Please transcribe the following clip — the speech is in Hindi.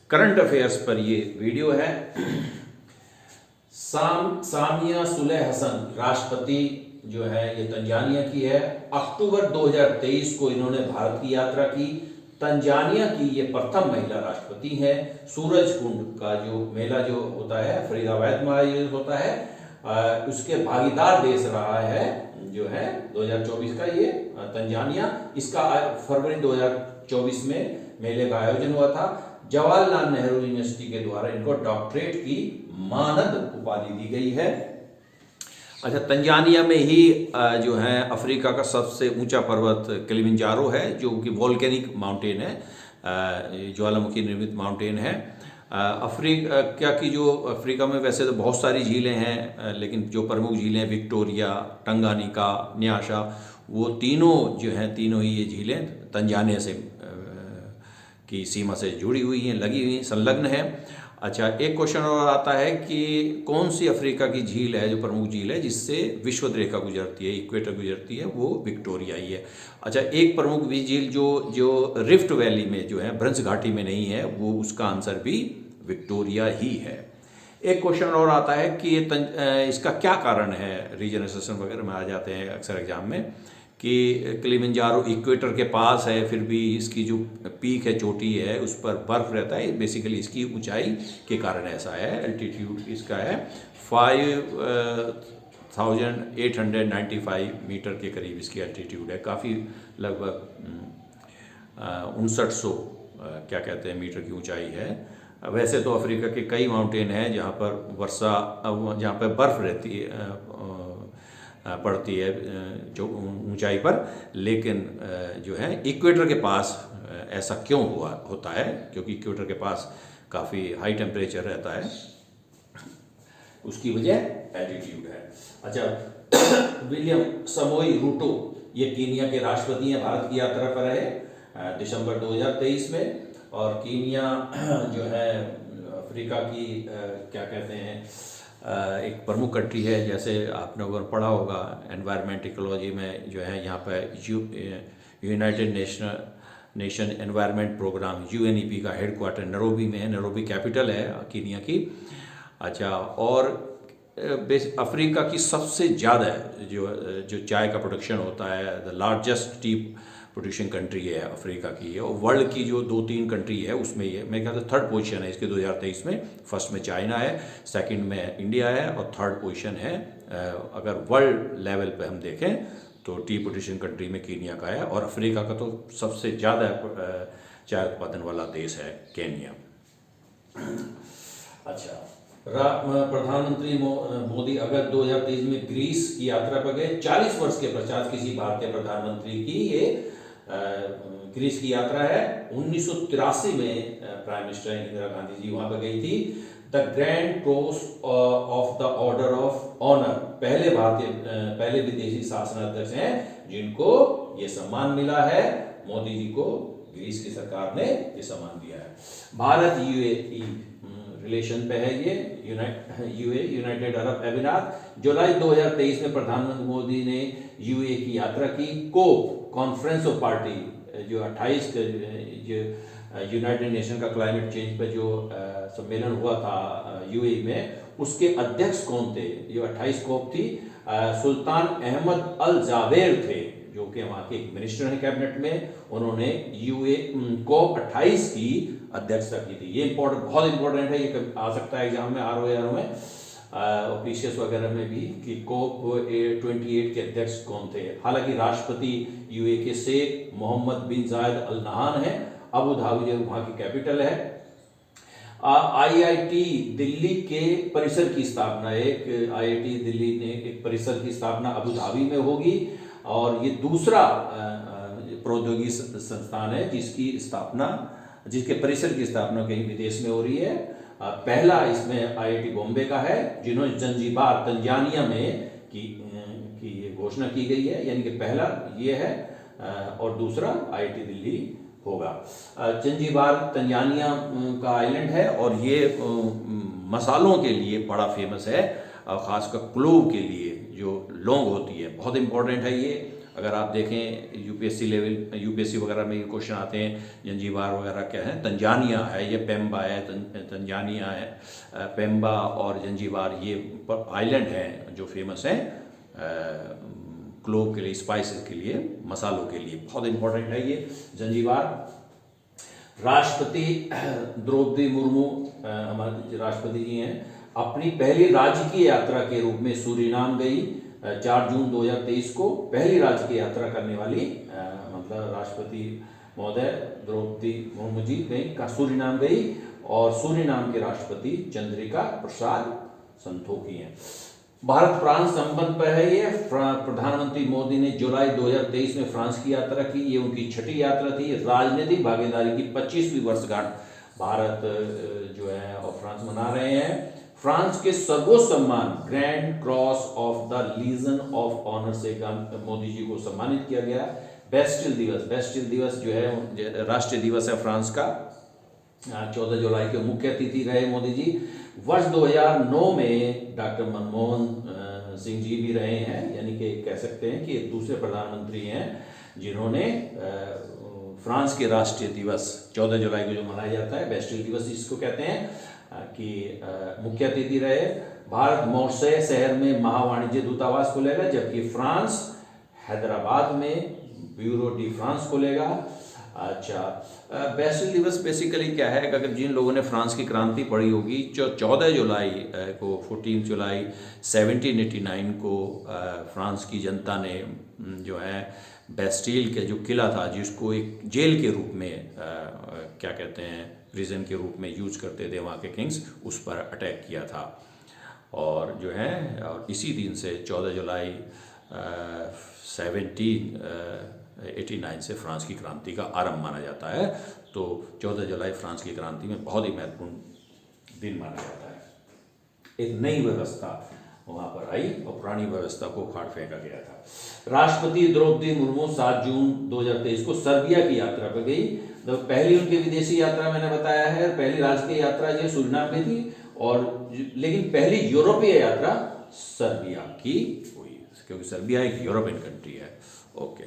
करंट अफेयर्स पर ये वीडियो है। सामिया सुलह हसन राष्ट्रपति जो है ये तंजानिया की है। अक्टूबर 2023 को इन्होंने भारत की यात्रा की। तंजानिया की ये प्रथम महिला राष्ट्रपति है। सूरज कुंड का जो मेला जो होता है फरीदाबाद में आयोजित होता है, उसके भागीदार देश रहा है जो है 2024 का ये तंजानिया। इसका फरवरी 2024 में मेले का आयोजन हुआ था। जवाहरलाल नेहरू यूनिवर्सिटी के द्वारा इनको डॉक्टरेट की मानद उपाधि दी गई है। अच्छा, तंजानिया में ही जो है अफ्रीका का सबसे ऊंचा पर्वत किलिमंजारो है, जो कि वोल्केनिक माउंटेन है, ज्वालामुखी निर्मित माउंटेन है। अफ्रीका की जो अफ्रीका में वैसे तो बहुत सारी झीलें हैं, लेकिन जो प्रमुख झीलें विक्टोरिया, टंगानिका, न्यासा, वो तीनों जो हैं, तीनों ही ये झीलें तंजानिया से की सीमा से जुड़ी हुई हैं, लगी हुई हैं, संलग्न हैं। अच्छा, एक क्वेश्चन और आता है कि कौन सी अफ्रीका की झील है जो प्रमुख झील है जिससे विषुवत रेखा गुजरती है, इक्वेटर गुजरती है, वो विक्टोरिया ही है। अच्छा, एक प्रमुख भी झील जो रिफ्ट वैली में जो है, भ्रंश घाटी में नहीं है, वो उसका आंसर भी विक्टोरिया ही है। एक क्वेश्चन और आता है कि इसका क्या कारण है, रीजन एसेसन वगैरह में आ जाते हैं अक्सर एग्जाम में, कि किलिमंजारो इक्वेटर के पास है, फिर भी इसकी जो पीक है, चोटी है, उस पर बर्फ रहता है। बेसिकली इसकी ऊंचाई के कारण ऐसा है। एल्टीट्यूड इसका है 5895 मीटर के करीब इसकी एल्टीट्यूड है। काफ़ी लगभग 5900 क्या कहते हैं मीटर की ऊंचाई है। वैसे तो अफ्रीका के कई माउंटेन हैं जहाँ पर बर्फ़ रहती है, पड़ती है जो ऊंचाई पर, लेकिन जो है इक्वेटर के पास ऐसा क्यों होता है? क्योंकि इक्वेटर के पास काफ़ी हाई टेम्परेचर रहता है, उसकी वजह एल्टीट्यूड है। अच्छा, विलियम समोई रूटो ये कीनिया के राष्ट्रपति हैं, भारत की यात्रा पर है दिसंबर 2023 में। और कीनिया जो है अफ्रीका की क्या कहते हैं, एक प्रमुख कंट्री है। जैसे आपने अगर पढ़ा होगा एनवायरनमेंट इकोलॉजी में जो है, यहाँ पर United Nation Environment Programme UNEP का हेडक्वार्टर नैरोबी में है, नैरोबी कैपिटल है कीनिया की। अच्छा, और अफ्रीका की सबसे ज़्यादा जो चाय का प्रोडक्शन होता है, the largest T producing country है अफ्रीका की है। और वर्ल्ड की जो 2-3 कंट्री है उसमें ये मेरे ख्याल से थर्ड पोजीशन है इसके 2023 में। फर्स्ट में चाइना है, सेकंड में इंडिया है, और थर्ड पोजीशन है अगर वर्ल्ड लेवल पे हम देखें तो टी प्रोड्यूसिंग कंट्री में कीनिया का है। और अफ्रीका का तो सबसे ज़्यादा चाय उत्पादन वाला देश है केन्या। अच्छा, प्रधानमंत्री मोदी अगस्त 2023 में ग्रीस की यात्रा पर गए। 40 वर्ष के पश्चात किसी भारतीय प्रधानमंत्री की ये ग्रीस की यात्रा है। 1983 में प्राइम मिनिस्टर इंदिरा गांधी जी वहां पर गई थी। The grand cross of the order of honour पहले विदेशी शासनाध्यक्ष हैं जिनको ये सम्मान मिला है। मोदी जी को ग्रीस की सरकार ने ये सम्मान दिया है। भारत UAE रिलेशन पे है ये, यूनाइटेड अरब अमीरात। जुलाई 2023 में प्रधानमंत्री मोदी ने UAE की यात्रा की। कोप कॉन्फ्रेंस ऑफ पार्टी जो 28 जो यूनाइटेड नेशन का क्लाइमेट चेंज पे जो सम्मेलन हुआ था UAE में, उसके अध्यक्ष कौन थे? जो 28 कोप थी, सुल्तान अहमद अल जावेर थे, जो कि वहाँ के मिनिस्टर हैं कैबिनेट में। उन्होंने कोप 28 की अध्यक्षता की थी। ये बहुत इंपॉर्टेंट है, ये आ सकता है एग्जाम में, ROA में, ऑफिशियस वगैरह में भी, कि कोप 28 के अध्यक्ष कौन थे। हालांकि राष्ट्रपति UAE के शेख मोहम्मद बिन जायद अल नहान है। अबू धाबी जो वहाँ की कैपिटल है। IIT दिल्ली के परिसर की स्थापना, एक IIT दिल्ली ने एक परिसर की स्थापना अबू धाबी में होगी। और ये दूसरा प्रौद्योगिकी संस्थान है जिसके परिसर की स्थापना कहीं विदेश में हो रही है। पहला इसमें IIT बॉम्बे का है, जिन्होंने जंजीबार तंजानिया में की ये घोषणा की गई है, यानी कि पहला ये है और दूसरा IIT दिल्ली होगा। जंजीबार तंजानिया का आइलैंड है और ये मसालों के लिए बड़ा फेमस है, खासकर क्लोव के लिए जो लौंग होती है, बहुत इंपॉर्टेंट है ये। अगर आप देखें यूपीएससी लेवल, यूपीएससी वगैरह में ये क्वेश्चन आते हैं, जंजीबार वगैरह क्या है, तंजानिया है, ये पेम्बा है, तंजानिया है, पेम्बा और जंजीबार ये आइलैंड हैं जो फेमस हैं क्लोव के लिए, स्पाइसेस के लिए, मसालों के लिए, बहुत इंपॉर्टेंट है ये जंजीबार। राष्ट्रपति द्रौपदी मुर्मू हमारे राष्ट्रपति जी हैं, अपनी पहली राजकीय यात्रा के रूप में सूरीनाम गई 4 जून 2023 को। पहली राजकीय यात्रा करने वाली मतलब राष्ट्रपति महोदय द्रौपदी मुर्मू जी गई सूरीनाम गई, और सूरीनाम के राष्ट्रपति चंद्रिका प्रसाद संतोखी हैं। भारत फ्रांस संबंध पर है ये। प्रधानमंत्री मोदी ने जुलाई 2023 में फ्रांस की यात्रा की, ये उनकी छठी यात्रा थी। राजनीतिक भागीदारी की 25वीं वर्षगांठ भारत जो है और फ्रांस मना रहे हैं। फ्रांस के सर्वोच्च सम्मान grand cross of the legion of honour से मोदी जी को सम्मानित किया गया। बेस्टिल दिवस, बेस्टिल दिवस जो है राष्ट्रीय दिवस है फ्रांस का, 14 जुलाई के मुख्य अतिथि रहे मोदी जी। वर्ष 2009 में डॉक्टर मनमोहन सिंह जी भी रहे हैं, यानी कि कह सकते हैं कि दूसरे प्रधानमंत्री हैं जिन्होंने फ्रांस के राष्ट्रीय दिवस 14 जुलाई को जो मनाया जाता है बेस्टिल दिवस जिसको कहते हैं कि मुख्य अतिथि रहे। भारत मॉर्से शहर में महावाणिज्य दूतावास खोलेगा, जबकि फ्रांस हैदराबाद में ब्यूरो डी फ्रांस खोलेगा। अच्छा, बेस्टिल दिवस बेसिकली क्या है, अगर जिन लोगों ने फ्रांस की क्रांति पढ़ी होगी, जो 14 जुलाई को 14 जुलाई 1789 को फ्रांस की जनता ने जो है बेस्टिल के जो किला था, जिसको एक जेल के रूप में क्या कहते हैं प्रिजन के रूप में यूज करते थे वहाँ के किंग्स, उस पर अटैक किया था। और जो है और इसी दिन से 14 जुलाई 1789 से फ्रांस की क्रांति का आरंभ माना जाता है। तो 14 जुलाई फ्रांस की क्रांति में बहुत ही महत्वपूर्ण दिन माना जाता है। एक नई व्यवस्था वहाँ पर आई और पुरानी व्यवस्था को उखाड़ फेंका गया था। राष्ट्रपति द्रौपदी मुर्मू 7 जून 2023 को सर्बिया की यात्रा पर गई। तो पहली उनकी विदेशी यात्रा मैंने बताया है, पहली राजकीय यात्रा जो सूरीनाम में थी, और लेकिन पहली यूरोपीय यात्रा सर्बिया की हुई, क्योंकि सर्बिया एक यूरोपियन कंट्री है। ओके।